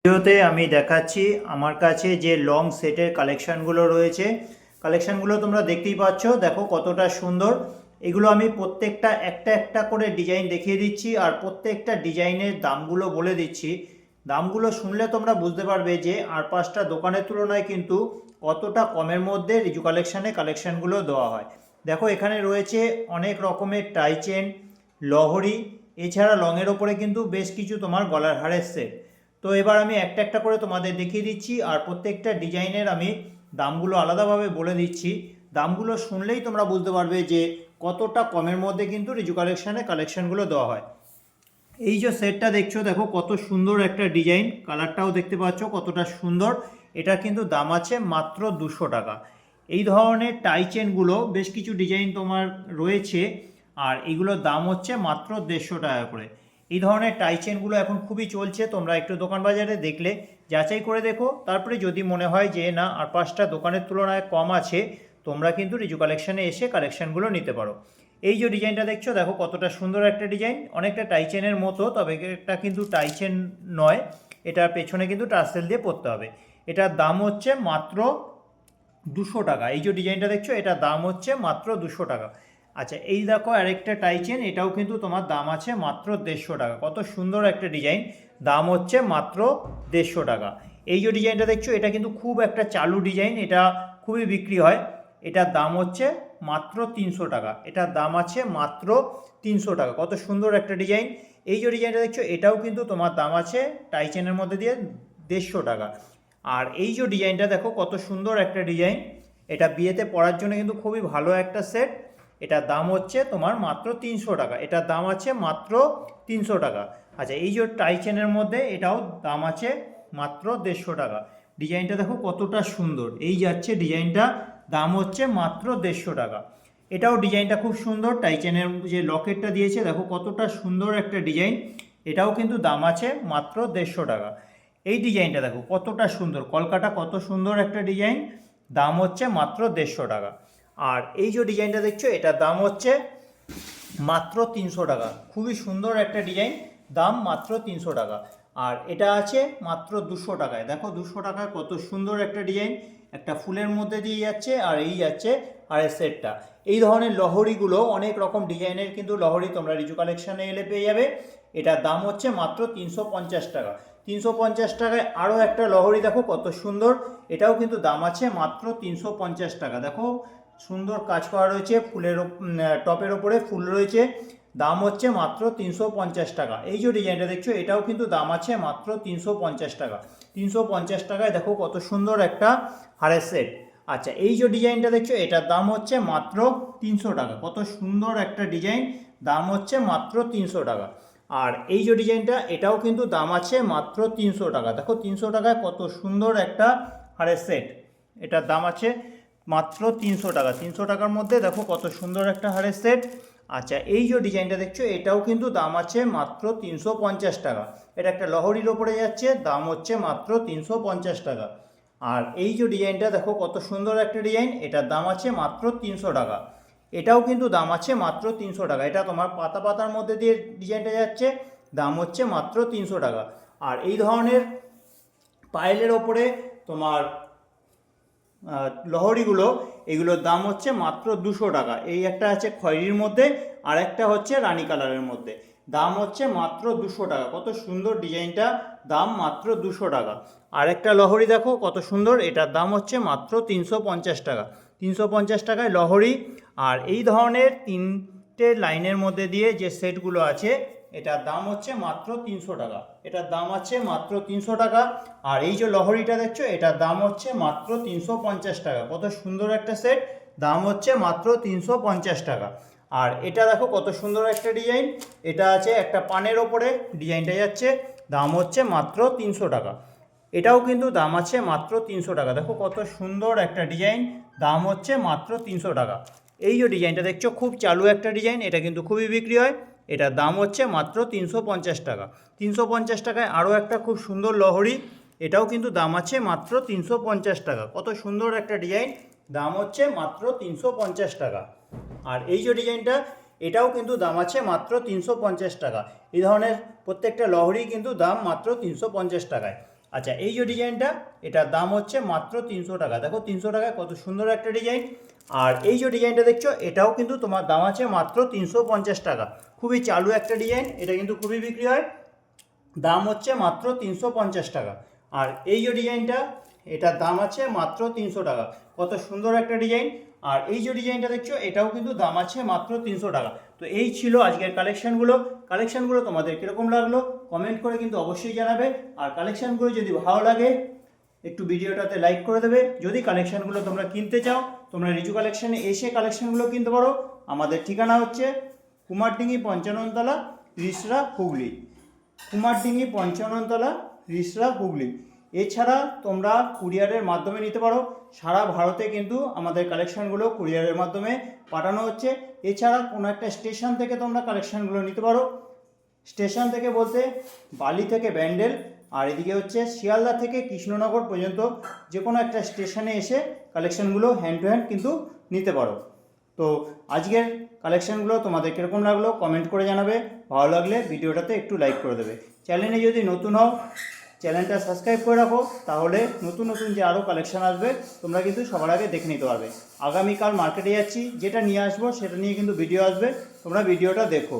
ভিডিওতে আমি দেখাচ্ছি আমার কাছে যে লং সেটের কালেকশানগুলো রয়েছে। কালেকশানগুলো তোমরা দেখতেই পাচ্ছ, দেখো কতটা সুন্দর। এগুলো আমি প্রত্যেকটা একটা একটা করে ডিজাইন দেখিয়ে দিচ্ছি আর প্রত্যেকটা ডিজাইনের দামগুলো বলে দিচ্ছি। দামগুলো শুনলে তোমরা বুঝতে পারবে যে আর পাঁচটা দোকানের তুলনায় কিন্তু কতটা কমের মধ্যে রিজু কালেকশানগুলো দেওয়া হয়। দেখো এখানে রয়েছে অনেক রকমের টাই চেন, লহরি, এছাড়া লংয়ের ওপরে কিন্তু বেশ কিছু তোমার গলার হারের সেট। তো এবার আমি একটা একটা করে তোমাদের দেখিয়ে দিচ্ছি আর প্রত্যেকটা ডিজাইনের আমি দামগুলো আলাদাভাবে বলে দিচ্ছি। দামগুলো শুনলেই তোমরা বুঝতে পারবে যে কতটা কমের মধ্যে কিন্তু রিজু কালেকশানগুলো দেওয়া হয়। এই যে সেটটা দেখছো, দেখো কত সুন্দর একটা ডিজাইন, কালারটাও দেখতে পাচ্ছ কতটা সুন্দর। এটা কিন্তু দাম আছে মাত্র 200 টাকা। এই ধরনের টাই চেনগুলো বেশ কিছু ডিজাইন তোমার রয়েছে আর এগুলোর দাম হচ্ছে মাত্র 150 টাকা করে। এই ধরনের টাই চেনগুলো এখন খুবই চলছে, তোমরা একটু দোকান বাজারে দেখলে যাচাই করে দেখো, তারপরে যদি মনে হয় যে না আর পাঁচটা দোকানের তুলনায় কম আছে, তোমরা কিন্তু রিজু কালেকশানে এসে কালেকশানগুলো নিতে পারো। এই যে ডিজাইনটা দেখছো, দেখো কতটা সুন্দর একটা ডিজাইন, অনেকটা টাইচেনের মতো, তবে এটা কিন্তু টাইচেন নয়, এটার পেছনে কিন্তু টার্সেল দিয়ে পরতে হবে। এটার দাম হচ্ছে মাত্র 200 টাকা। এই যে ডিজাইনটা দেখছো, এটার দাম হচ্ছে মাত্র 200 টাকা। আচ্ছা, এই দেখো আরেকটা টাইচেন, এটাও কিন্তু তোমার দাম আছে মাত্র 150 টাকা। কত সুন্দর একটা ডিজাইন, দাম হচ্ছে মাত্র 150 টাকা। এই যে ডিজাইনটা দেখছো, এটা কিন্তু খুব একটা চালু ডিজাইন, এটা খুবই বিক্রি হয়। এটার দাম হচ্ছে মাত্র 300 টাকা। এটার দাম আছে মাত্র 300 টাকা। কত সুন্দর একটা ডিজাইন। এই যে ডিজাইনটা দেখছো, এটাও কিন্তু তোমার দাম আছে টাইচেনের মধ্যে দিয়ে 150 টাকা। আর এই যে ডিজাইনটা দেখো কত সুন্দর একটা ডিজাইন, এটা বিয়েতে পরার জন্য কিন্তু খুবই ভালো একটা সেট। এটার দাম হচ্ছে তোমার মাত্র 300 টাকা। এটার দাম আছে মাত্র 300 টাকা। আচ্ছা, এই যে টাইচেনের মধ্যে এটাও দাম আছে মাত্র 150 টাকা। ডিজাইনটা দেখো কতটা সুন্দর, এই যাচ্ছে ডিজাইনটা, দাম হচ্ছে মাত্র 150 টাকা। এটাও ডিজাইনটা খুব সুন্দর, টাইচেনের যে লকেটটা দিয়েছে দেখো কতটা সুন্দর একটা ডিজাইন, এটাও কিন্তু দাম আছে মাত্র 150 টাকা। এই ডিজাইনটা দেখো কতটা সুন্দর, কলকাতা, কত সুন্দর একটা ডিজাইন, দাম হচ্ছে মাত্র 150 টাকা। আর এই যে ডিজাইনটা দেখছো, এটার দাম হচ্ছে মাত্র 300 টাকা। খুবই সুন্দর একটা ডিজাইন, দাম মাত্র 300 টাকা। আর এটা আছে মাত্র 200 টাকায়। দেখো 200 টাকায় কত সুন্দর একটা ডিজাইন, একটা ফুলের মধ্যে দিয়ে যাচ্ছে আর এই যাচ্ছে আর এই সেটটা। এই ধরনের লহরিগুলো অনেক রকম ডিজাইনের কিন্তু লহরি তোমরা রিজু কালেকশানে এলে পেয়ে যাবে। এটার দাম হচ্ছে মাত্র 350 টাকা। 350 টাকায় আরও একটা লহরি দেখো কত সুন্দর, এটাও কিন্তু দাম আছে মাত্র 350 টাকা। দেখো সুন্দর কাজ করা রয়েছে, ফুলের টপের ওপরে ফুল রয়েছে, দাম হচ্ছে মাত্র 350 টাকা। এই যে ডিজাইনটা দেখছো, এটাও কিন্তু দাম আছে মাত্র 350 টাকা। 350 টাকায় দেখো কত সুন্দর একটা হারের সেট। আচ্ছা, এই যে ডিজাইনটা দেখছো, এটার দাম হচ্ছে মাত্র 300 টাকা। কত সুন্দর একটা ডিজাইন, দাম হচ্ছে মাত্র 300 টাকা। আর এই যে ডিজাইনটা, এটাও কিন্তু দাম আছে মাত্র 300 টাকা। দেখো 300 টাকায় কত সুন্দর একটা হারের সেট, এটার দাম আছে মাত্র 300 টাকা। 300 টাকার মধ্যে দেখো কত সুন্দর একটা হারের সেট। আচ্ছা, এই যে ডিজাইনটা দেখছো, এটাও কিন্তু দাম আছে মাত্র 350 টাকা। এটা একটা লহরির ওপরে যাচ্ছে, দাম হচ্ছে মাত্র 350 টাকা। আর এই যে ডিজাইনটা দেখো কত সুন্দর একটা ডিজাইন, এটার দাম আছে মাত্র 300 টাকা। এটাও কিন্তু দাম আছে মাত্র 300 টাকা। এটা তোমার পাতা পাতার মধ্যে দিয়ে ডিজাইনটা যাচ্ছে, দাম হচ্ছে মাত্র 300 টাকা। আর এই ধরনের পায়েলের ওপরে তোমার লহরিগুলো, এগুলোর দাম হচ্ছে মাত্র 200 টাকা। এই একটা আছে খয়েরির মধ্যে আর একটা হচ্ছে রানী কালারের মধ্যে, দাম হচ্ছে মাত্র 200 টাকা। কত সুন্দর ডিজাইনটা, দাম মাত্র 200 টাকা। আর একটা লহরি দেখো কত সুন্দর, এটার দাম হচ্ছে মাত্র 350 টাকা। 350 টাকায় লহরি। আর এই ধরনের তিনটে লাইনের মধ্যে দিয়ে যে সেটগুলো আছে, এটার দাম হচ্ছে মাত্র 300 টাকা। এটার দাম আছে মাত্র 300 টাকা। আর এই যে লহরিটা দেখছো, এটার দাম হচ্ছে মাত্র 350 টাকা। কত সুন্দর একটা সেট, দাম হচ্ছে মাত্র 350 টাকা। আর এটা দেখো কত সুন্দর একটা ডিজাইন, এটা আছে একটা পানের ওপরে ডিজাইনটা যাচ্ছে, দাম হচ্ছে মাত্র 300 টাকা। এটাও কিন্তু দাম আছে মাত্র 300 টাকা। দেখো কত সুন্দর একটা ডিজাইন, দাম হচ্ছে মাত্র 300 টাকা। এই যে ডিজাইনটা দেখছো, খুব চালু একটা ডিজাইন, এটা কিন্তু খুবই বিক্রি হয়। এটার দাম হচ্ছে মাত্র 350 টাকা। 350 টাকায় আরও একটা খুব সুন্দর লহরি, এটাও কিন্তু দাম আছে মাত্র 350 টাকা। কত সুন্দর একটা ডিজাইন, দাম হচ্ছে মাত্র 350 টাকা। আর এই যে ডিজাইনটা, এটাও কিন্তু দাম আছে মাত্র 350 টাকা। এই ধরনের প্রত্যেকটা লহরি কিন্তু দাম মাত্র 350 টাকায়। আচ্ছা, এই যে ডিজাইনটা, এটার দাম হচ্ছে মাত্র 300 টাকা। দেখো 300 টাকায় কত সুন্দর একটা ডিজাইন। আর এই যে ডিজাইনটা দেখছো, এটাও কিন্তু তোমার দাম আছে মাত্র 350 টাকা। খুবই চালু একটা ডিজাইন, এটা কিন্তু খুবই বিক্রি হয়। দাম হচ্ছে মাত্র 350 টাকা। আর এই যে ডিজাইনটা, এটার দাম আছে মাত্র 300 টাকা। কত সুন্দর একটা ডিজাইন। আর এই যে ডিজাইনটা দেখছো, এটাও কিন্তু দাম আছে মাত্র 300 টাকা। তো এই ছিল আজকের কালেকশানগুলো তোমাদের কীরকম লাগলো কমেন্ট করে কিন্তু অবশ্যই জানাবে। আর কালেকশানগুলো যদি ভালো লাগে একটু ভিডিওটাতে লাইক করে দেবে। যদি কালেকশানগুলো তোমরা কিনতে চাও, তোমরা রিজু কালেকশানে এসে কালেকশানগুলো কিনতে পারো। আমাদের ঠিকানা হচ্ছে কুমারডিঙ্গি 55 তলা, রিসরা, হুগলি। কুমারডিঙ্গি 55 তলা, রিসরা, হুগলি। এছাড়া তোমরা কুরিয়ারের মাধ্যমে নিতে পারো। সারা ভারতে কিন্তু আমাদের কালেকশানগুলো কুরিয়ারের মাধ্যমে পাঠানো হচ্ছে। এছাড়া কোনো একটা স্টেশন থেকে তোমরা কালেকশানগুলো নিতে পারো। স্টেশন থেকে বলতে বালি থেকে ব্যান্ডেল, আর এদিকে হচ্ছে শিয়ালদা থেকে কৃষ্ণনগর পর্যন্ত যে কোনো একটা স্টেশনে এসে কালেকশানগুলো হ্যান্ড টু হ্যান্ড কিন্তু নিতে পারো। তো আজকের কালেকশানগুলো তোমাদের কীরকম লাগলো কমেন্ট করে জানাবে। ভালো লাগলে ভিডিওটাতে একটু লাইক করে দেবে। চ্যানেলে যদি নতুন হও, চ্যানেলটা সাবস্ক্রাইব করে রাখো, তাহলে নতুন নতুন যে আরও কালেকশান আসবে তোমরা কিন্তু সবার আগে দেখে নিতে পারবে। আগামীকাল মার্কেটে যাচ্ছি, যেটা নিয়ে আসবো সেটা নিয়ে কিন্তু ভিডিও আসবে, তোমরা ভিডিওটা দেখো।